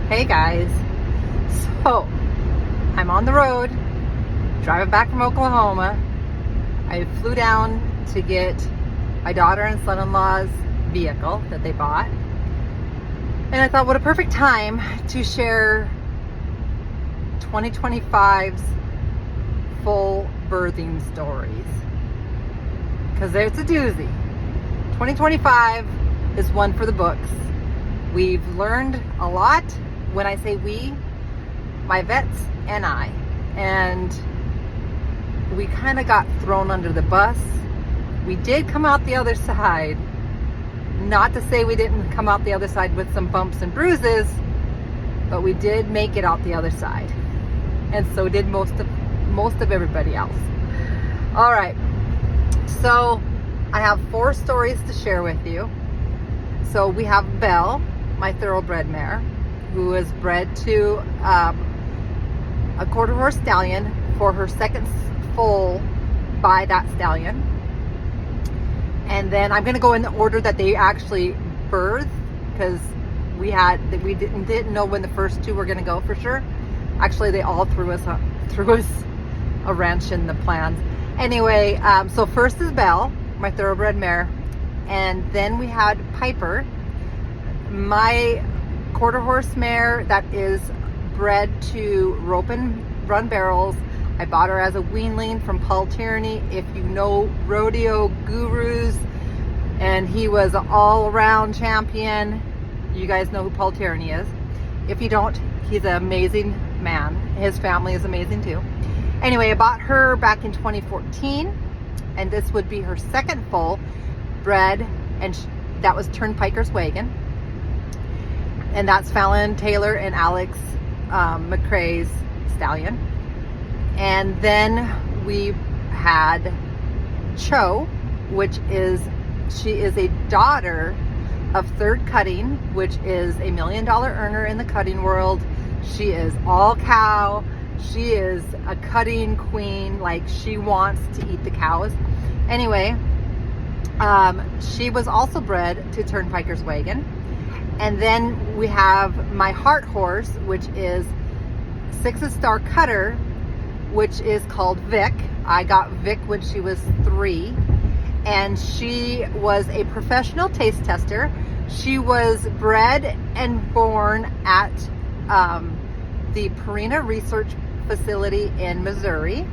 Hey guys, so I'm on the road driving back from Oklahoma. I flew down to get my daughter and son-in-law's vehicle that they bought, and I thought what a perfect time to share 2025's full birthing stories, because it's a doozy. 2025 is one for the books. We've learned a lot. When I say we, my vets and I, and we kind of got thrown under the bus. We did come out the other side. Not to say we didn't come out the other side with some bumps and bruises, but we did make it out the other side, and so did most of everybody else. All right, so I have 4 stories to share with you. So we have Belle, my thoroughbred mare, who is bred to a quarter horse stallion for her second foal by that stallion. And then I'm going to go in the order that they actually birthed, because we didn't know when the first 2 were going to go for sure. Actually, they all threw us a wrench in the plans. Anyway, so first is Belle, my thoroughbred mare, and then we had Piper, my quarter horse mare that is bred to rope and run barrels. I bought her as a weanling from Paul Tierney. If you know rodeo gurus, and he was an all-around champion, you guys know who Paul Tierney is. If you don't, he's an amazing man. His family is amazing too. Anyway, I bought her back in 2014, and this would be her second foal bred, and that was Turnpiker's Wagon. And that's Fallon Taylor and Alex McCrae's stallion. And then we had Cho, she is a daughter of Third Cutting, which is a $1 million earner in the cutting world. She is all cow. She is a cutting queen. Like, she wants to eat the cows. Anyway, she was also bred to Turnpiker's Wagon. And then we have my heart horse, which is Six's Star Cutter, which is called Vic. I got Vic when she was 3, and she was a professional taste tester. She was bred and born at the Purina Research Facility in Missouri.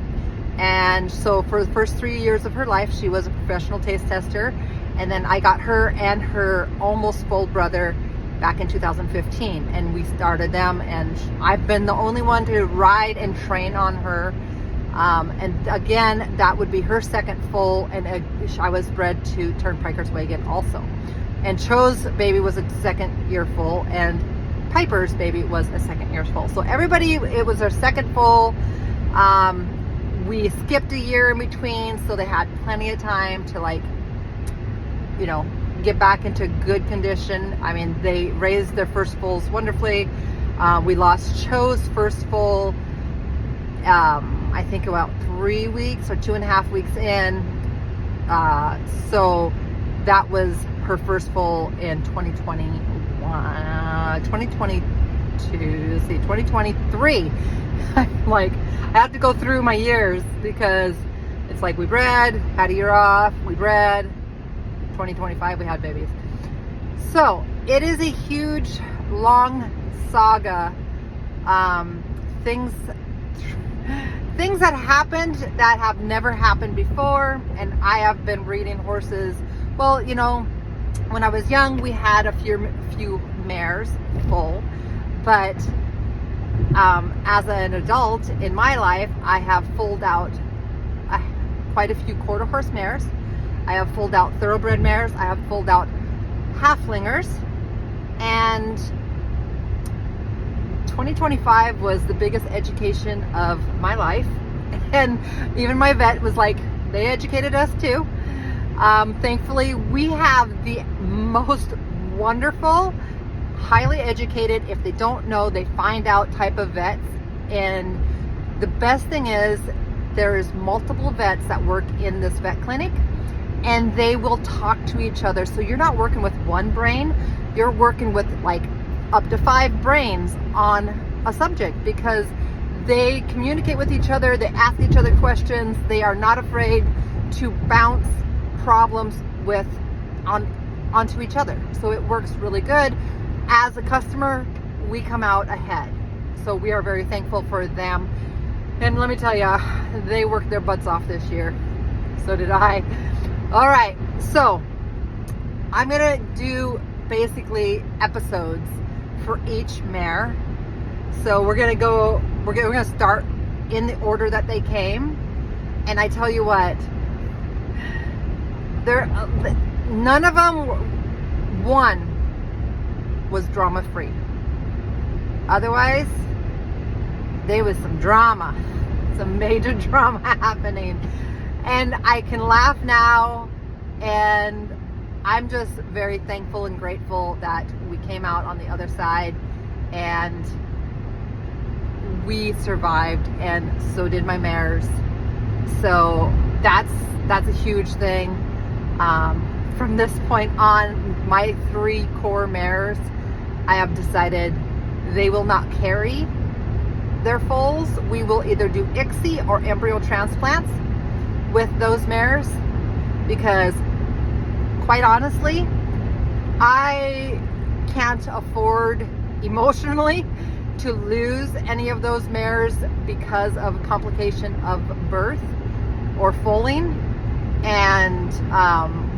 And so for the first 3 years of her life, she was a professional taste tester. And then I got her and her almost full brother back in 2015, and we started them, and I've been the only one to ride and train on her. And again, that would be her second foal, and I was bred to Turnpiker's Wagon also. And Cho's baby was a second year foal, and Piper's baby was a second year foal. So everybody, it was their second foal. We skipped a year in between, so they had plenty of time to get back into good condition. I mean, they raised their first foals wonderfully. We lost Cho's first foal, I think about 3 weeks or 2.5 weeks in. So that was her first foal in 2023. Like, I have to go through my years, because it's like we bred, had a year off, we bred, 2025 we had babies. So it is a huge, long saga. Things that happened that have never happened before, and I have been breeding horses. Well, when I was young, we had a few mares full, but as an adult in my life, I have foaled out quite a few quarter horse mares. I have foaled out thoroughbred mares. I have foaled out halflingers. And 2025 was the biggest education of my life. And even my vet was like, they educated us too. Thankfully, we have the most wonderful, highly educated, if they don't know, they find out type of vets. And the best thing is, there's multiple vets that work in this vet clinic, and they will talk to each other. So you're not working with one brain, you're working with like up to 5 brains on a subject, because they communicate with each other, they ask each other questions, they are not afraid to bounce problems onto each other. So it works really good. As a customer, we come out ahead. So we are very thankful for them. And let me tell you, they worked their butts off this year. So did I. All right, so I'm gonna do basically episodes for each mare. So we're gonna start in the order that they came. And I tell you what, none of them, one was drama free. Otherwise, there was some drama, some major drama happening. And I can laugh now, and I'm just very thankful and grateful that we came out on the other side and we survived, and so did my mares. So that's a huge thing. From this point on, my 3 core mares, I have decided they will not carry their foals. We will either do ICSI or embryo transplants with those mares, because quite honestly, I can't afford emotionally to lose any of those mares because of a complication of birth or foaling. And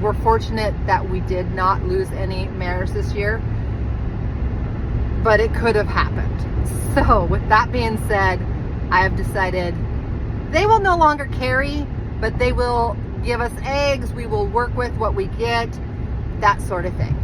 we're fortunate that we did not lose any mares this year, but it could have happened. So with that being said, I have decided they will no longer carry, but they will give us eggs. We will work with what we get, that sort of thing.